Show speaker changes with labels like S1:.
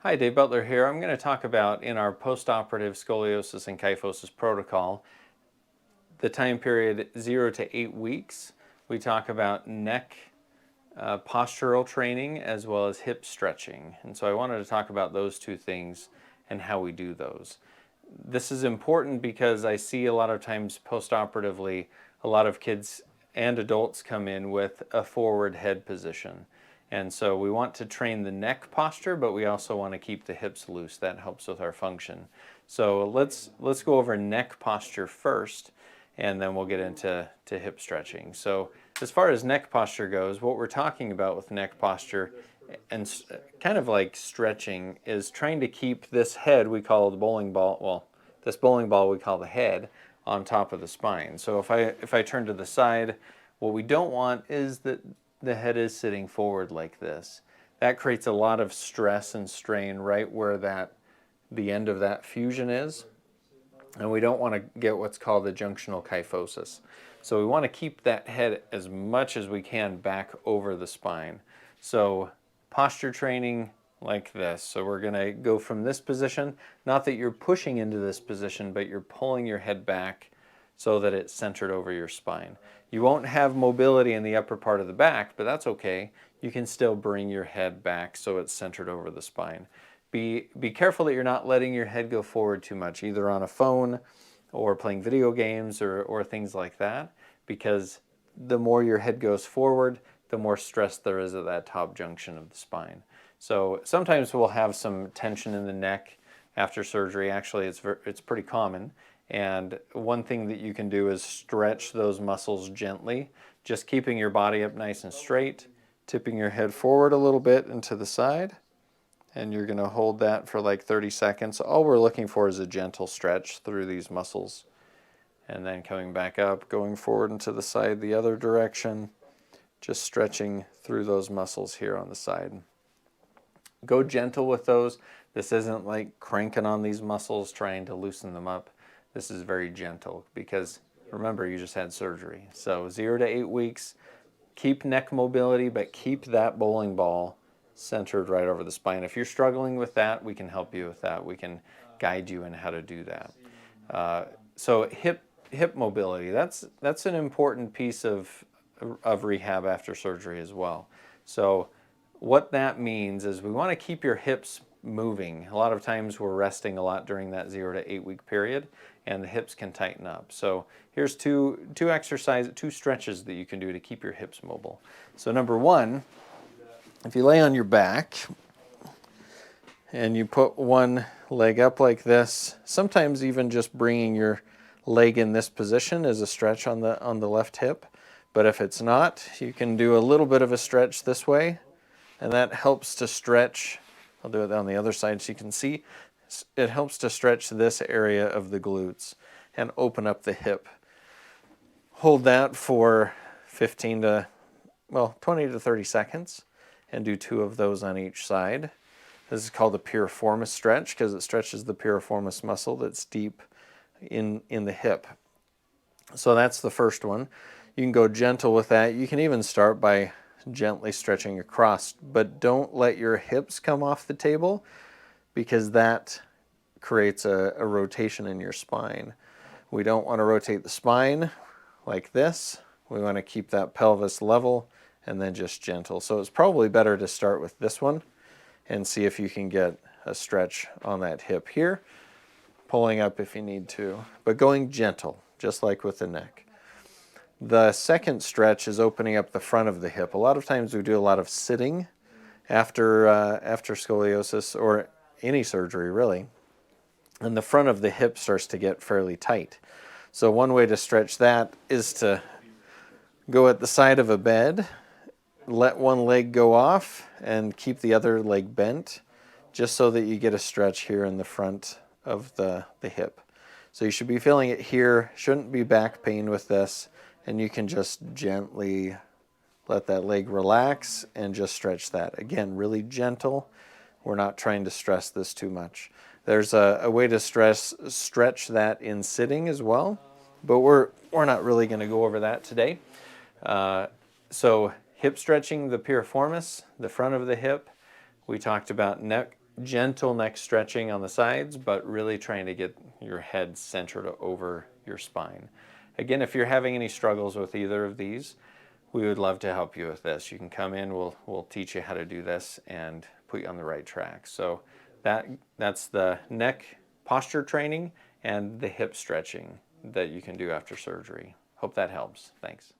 S1: Hi, Dave Butler here. I'm going to talk about in our post-operative scoliosis and kyphosis protocol, the time period 0 to 8 weeks. We talk about neck postural training as well as hip stretching. And so I wanted to talk about those two things and how we do those. This is important because I see a lot of times post-operatively, a lot of kids and adults come in with a forward head position. And so we want to train the neck posture, but we also want to keep the hips loose. That helps with our function. So let's go over neck posture first, and then we'll get into hip stretching. So as far as neck posture goes, what we're talking about with neck posture and kind of like stretching is trying to keep this head we call the bowling ball, well, this bowling ball we call the head, on top of the spine. So if I turn to the side, what we don't want is that the head is sitting forward like this. That creates a lot of stress and strain right where the end of that fusion is. And we don't want to get what's called the junctional kyphosis. So we want to keep that head as much as we can back over the spine. So posture training like this. So we're going to go from this position, not that you're pushing into this position, but you're pulling your head back so that it's centered over your spine. You won't have mobility in the upper part of the back, but that's okay. You can still bring your head back so it's centered over the spine. Be careful that you're not letting your head go forward too much, either on a phone or playing video games or things like that, because the more your head goes forward, the more stress there is at that top junction of the spine. So sometimes we'll have some tension in the neck after surgery. Actually, it's pretty common. And one thing that you can do is stretch those muscles gently, just keeping your body up nice and straight, tipping your head forward a little bit and to the side. And you're going to hold that for like 30 seconds. All we're looking for is a gentle stretch through these muscles. And then coming back up, going forward and to the side the other direction, just stretching through those muscles here on the side. Go gentle with those. This isn't like cranking on these muscles, trying to loosen them up. This is very gentle because remember, you just had surgery. So 0 to 8 weeks, keep neck mobility, but keep that bowling ball centered right over the spine. If you're struggling with that, we can help you with that. We can guide you in how to do that. So hip mobility, that's an important piece of rehab after surgery as well. So what that means is we want to keep your hips moving. A lot of times we're resting a lot during that 0 to 8 week period, and the hips can tighten up. So here's two stretches that you can do to keep your hips mobile. So number one, if you lay on your back and you put one leg up like this, sometimes even just bringing your leg in this position is a stretch on the left hip. But if it's not, you can do a little bit of a stretch this way, and that helps to stretch. I'll do it on the other side so you can see. It helps to stretch this area of the glutes and open up the hip. Hold that for 20 to 30 seconds and do 2 of those on each side. This is called the piriformis stretch because it stretches the piriformis muscle that's deep in the hip. So that's the first one. You can go gentle with that. You can even start by gently stretching across, but don't let your hips come off the table because that creates a rotation in your spine. We don't want to rotate the spine like this. We want to keep that pelvis level and then just gentle. So it's probably better to start with this one and see if you can get a stretch on that hip here, pulling up if you need to, but going gentle, just like with the neck. The second stretch is opening up the front of the hip. A lot of times we do a lot of sitting after scoliosis or any surgery really, and the front of the hip starts to get fairly tight. So one way to stretch that is to go at the side of a bed, let one leg go off, and keep the other leg bent, just so that you get a stretch here in the front of the hip. So you should be feeling it here. Shouldn't be back pain with this. And you can just gently let that leg relax and just stretch that. Again, really gentle. We're not trying to stress this too much. There's a way to stretch that in sitting as well, but we're not really going to go over that today. So hip stretching the piriformis, the front of the hip. We talked about neck gentle neck stretching on the sides, but really trying to get your head centered over your spine. Again, if you're having any struggles with either of these, we would love to help you with this. You can come in, we'll teach you how to do this and put you on the right track. So that's the neck posture training and the hip stretching that you can do after surgery. Hope that helps. Thanks.